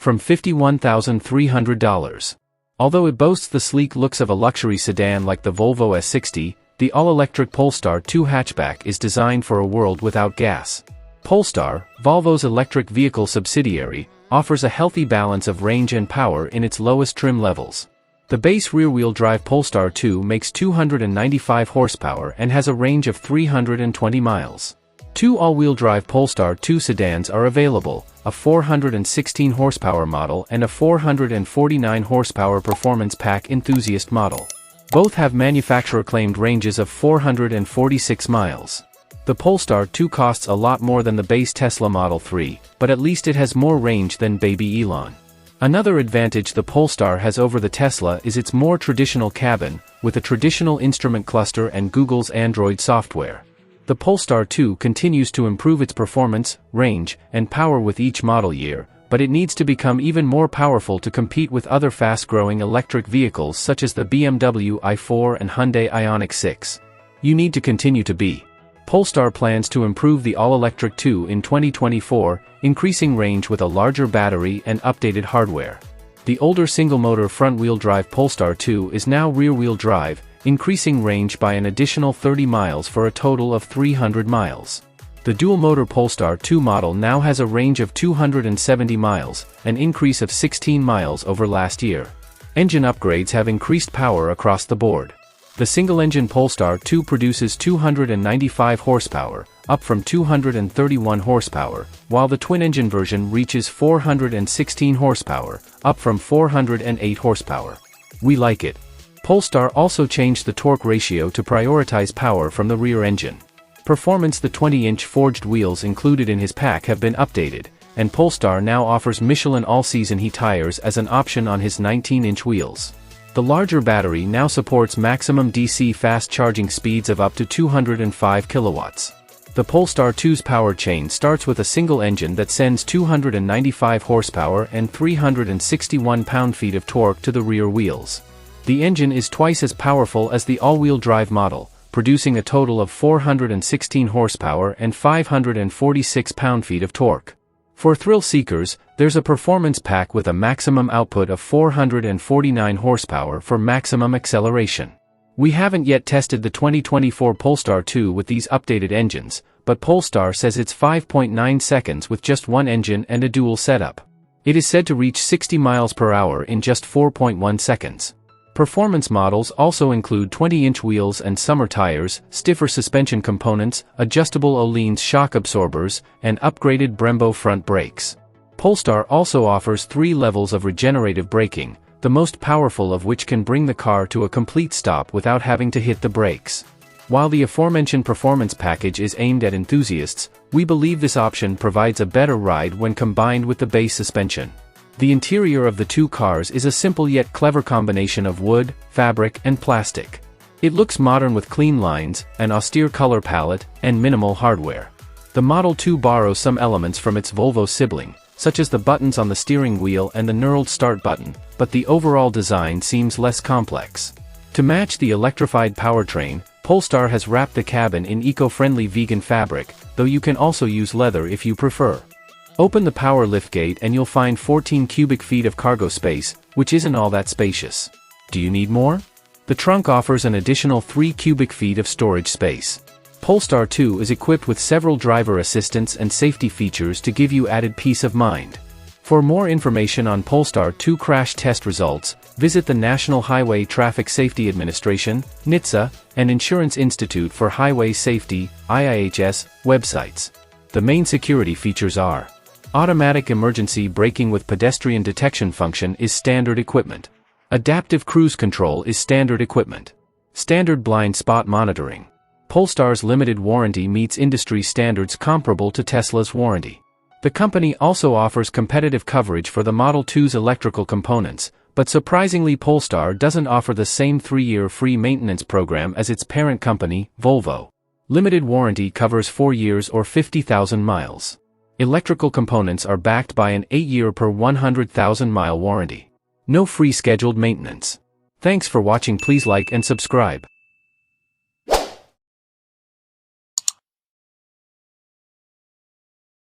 from $51,300. Although it boasts the sleek looks of a luxury sedan like the Volvo S60, the all-electric Polestar 2 hatchback is designed for a world without gas. Polestar, Volvo's electric vehicle subsidiary, offers a healthy balance of range and power in its lowest trim levels. The base rear-wheel drive Polestar 2 makes 295 horsepower and has a range of 320 miles. Two all-wheel drive Polestar 2 sedans are available, a 416 horsepower model and a 449 horsepower performance pack enthusiast model. Both have manufacturer-claimed ranges of 446 miles. The Polestar 2 costs a lot more than the base Tesla Model 3, but at least it has more range than baby Elon. Another advantage the Polestar has over the Tesla is its more traditional cabin, with a traditional instrument cluster and Google's Android software. The Polestar 2 continues to improve its performance, range, and power with each model year, but it needs to become even more powerful to compete with other fast-growing electric vehicles such as the BMW i4 and Hyundai Ioniq 6. You need to continue to be. Polestar plans to improve the all-electric 2 in 2024, increasing range with a larger battery and updated hardware. The older single-motor front-wheel drive Polestar 2 is now rear-wheel drive, increasing range by an additional 30 miles for a total of 300 miles. The dual-motor Polestar 2 model now has a range of 270 miles, an increase of 16 miles over last year. Engine upgrades have increased power across the board. The single-engine Polestar 2 produces 295 horsepower, up from 231 horsepower, while the twin-engine version reaches 416 horsepower, up from 408 horsepower. We like it. Polestar also changed the torque ratio to prioritize power from the rear engine. Performance: the 20-inch forged wheels included in his pack have been updated, and Polestar now offers Michelin all-season heat tires as an option on his 19-inch wheels. The larger battery now supports maximum DC fast charging speeds of up to 205 kilowatts. The Polestar 2's power chain starts with a single engine that sends 295 horsepower and 361 pound-feet of torque to the rear wheels. The engine is twice as powerful as the all-wheel drive model, producing a total of 416 horsepower and 546 pound-feet of torque. For thrill seekers, there's a performance pack with a maximum output of 449 horsepower for maximum acceleration. We haven't yet tested the 2024 Polestar 2 with these updated engines, but Polestar says it's 5.9 seconds with just one engine and a dual setup. It is said to reach 60 miles per hour in just 4.1 seconds. Performance models also include 20-inch wheels and summer tires, stiffer suspension components, adjustable Öhlins shock absorbers, and upgraded Brembo front brakes. Polestar also offers 3 levels of regenerative braking, the most powerful of which can bring the car to a complete stop without having to hit the brakes. While the aforementioned performance package is aimed at enthusiasts, we believe this option provides a better ride when combined with the base suspension. The interior of the two cars is a simple yet clever combination of wood, fabric, and plastic. It looks modern with clean lines, an austere color palette, and minimal hardware. The Model 2 borrows some elements from its Volvo sibling, such as the buttons on the steering wheel and the knurled start button, but the overall design seems less complex. To match the electrified powertrain, Polestar has wrapped the cabin in eco-friendly vegan fabric, though you can also use leather if you prefer. Open the power liftgate and you'll find 14 cubic feet of cargo space, which isn't all that spacious. Do you need more? The trunk offers an additional 3 cubic feet of storage space. Polestar 2 is equipped with several driver assistance and safety features to give you added peace of mind. For more information on Polestar 2 crash test results, visit the National Highway Traffic Safety Administration, NHTSA, and Insurance Institute for Highway Safety, IIHS, websites. The main security features are: automatic emergency braking with pedestrian detection function is standard equipment. Adaptive cruise control is standard equipment. Standard blind spot monitoring. Polestar's limited warranty meets industry standards comparable to Tesla's warranty. The company also offers competitive coverage for the Model 2's electrical components, but surprisingly Polestar doesn't offer the same 3-year free maintenance program as its parent company, Volvo. Limited warranty covers 4 years or 50,000 miles. Electrical components are backed by an 8-year per 100,000-mile warranty. No free scheduled maintenance. Thanks for watching. Please like and subscribe.